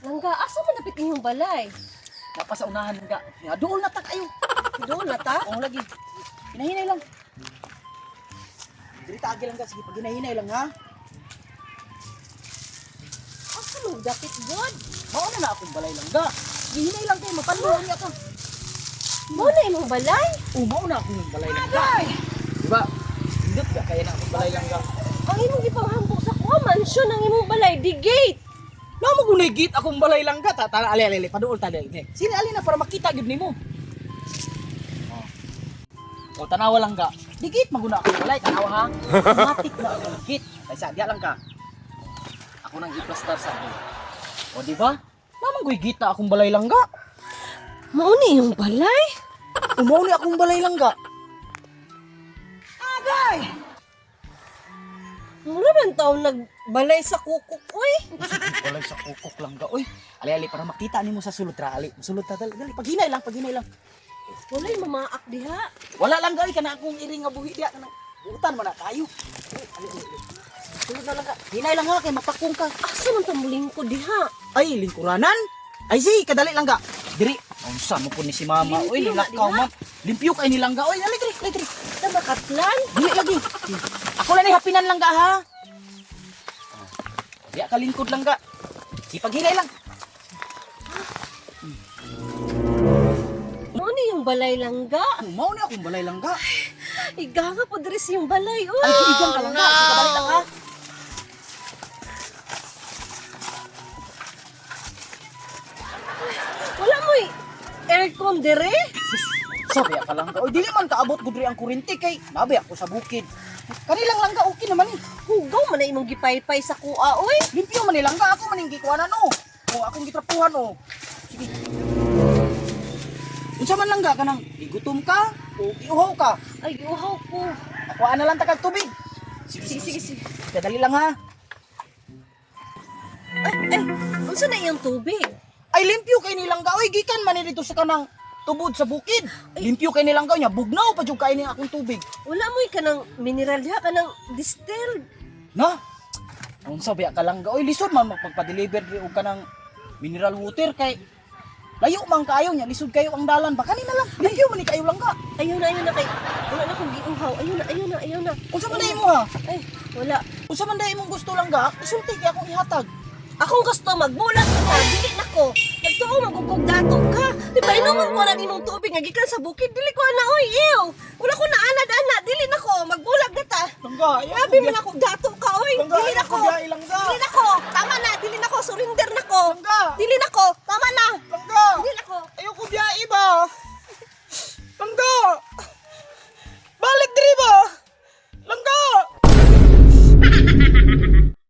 Langga, asa man dapit inyong balay? Napasa unahan nga. Ya, doon na ta kayo. Doon na ta? Oo lagi. Hinahinay lang. Dili ta agi lang ga sige pag hinahinay lang ha. Asa man dapit god? Mao na akong balay lang ga. Hihinay lang kay mapanluan niya ka. Mo na imong balay? Mao na akong balay lang ga. Diba? Hindot ka kaya na akong balay lang ga. Ang imong gipanghambog sa kuha mansion ang imong balay di gate. Na mo gunay git akong balay lang ga. Tara ali paduol ta dali. Sini ali na para makita gyud nimo. O tanawa lang ka. Digit maguna ako balay tanawa ha. Matik na ako git. Kaysa diya lang ka. Ako nang i-plaster sa akin. O di ba? Naman ko'y gita akong balay lang ga. Mao ni imong balay? Umaw ni akong balay lang ga. Agay! Mura man taon nagbalay sa kukuk oy. Balay sa kukok lang ga. Uy, ali para makita nimo sa sulod ra ali. Sulod ta dali. Paghinay lang. Walay mamaak diha. Wala lang gali kana akong iring nga buhi diya kanang utan man na kayo. Ali. Sulod na lang ka. Hinay lang ha kay mapakong ka. Asa man tamuling ko diha? Ay, lingkuranan? Ay, si, kadali lang ga. Diri. Unsa mo po ni si mama. Uy, Limpyo nga nilakaw, diha. ma'am. Limpyo kay nilang ga. Uy, dali. Ta makatlan? Dili lagi. Ako lang ni hapinan lang ga, ha? Diya kalingkod lang ga. Sipaghinay lang. Mao ni yung balay langga. Mao ni akong balay lang ga. Iganga po diri sa yung balay oy. Ay, iigang ka lang ga. So, kadali lang, ha? Wala mo aircon dire? Sabi ka lang ga. Uy, dili man kaabot gudri ang kuryente kay nabi ako sa bukid. Kanilang lang ga, okay naman eh. Hugaw man na imong gipaypay sa kuha oy. Limpyo man nilang ga. Ako man yung gikuanan, oh. O, akong gitrapuhan, oh. Sige. Unsa man lang ga kanang igutom ka o iuhaw ka. Ay uhaw ko. Kuha na lang takag tubig. Sige. Kadali lang ha. Ay, unsa na iyang tubig? Ay limpyo kay nilang ga. Oy, gikan man ni dito sa kanang tubod sa bukid. Limpyo kay nilang ga nya. Bugnaw pa jud kay ni akong tubig. Wala mo kanang mineral diha kanang distilled. Na? Unsa ba ka lang ga? Oy, lisod man magpagpa-deliver di og kanang mineral water kay layo man kayo nya lisod kayo ang dalan ba kanina lang. Limpyo man ni kayo lang ga. Ayaw na kay. Wala na kong giuhaw. Ayaw na. Unsa man dai mo ha? Ay, wala. Unsa man dai imong gusto lang ga? Isulti kay akong ihatag. Akong gusto magbulat ka, dili nako. Nagtuo magugog dato ka. Di ba inuman ko na imong tubig nga gikan sa bukid, dili ko na oy, ew. Wala ko na ana, dili nako, magbulag na ta. Langga, Grabe man ako dato ka oy. Dili nako. Ilang ga. Dili nako. Tama na, dili nako, surrender nako. Langga. Dili nako. Tama na.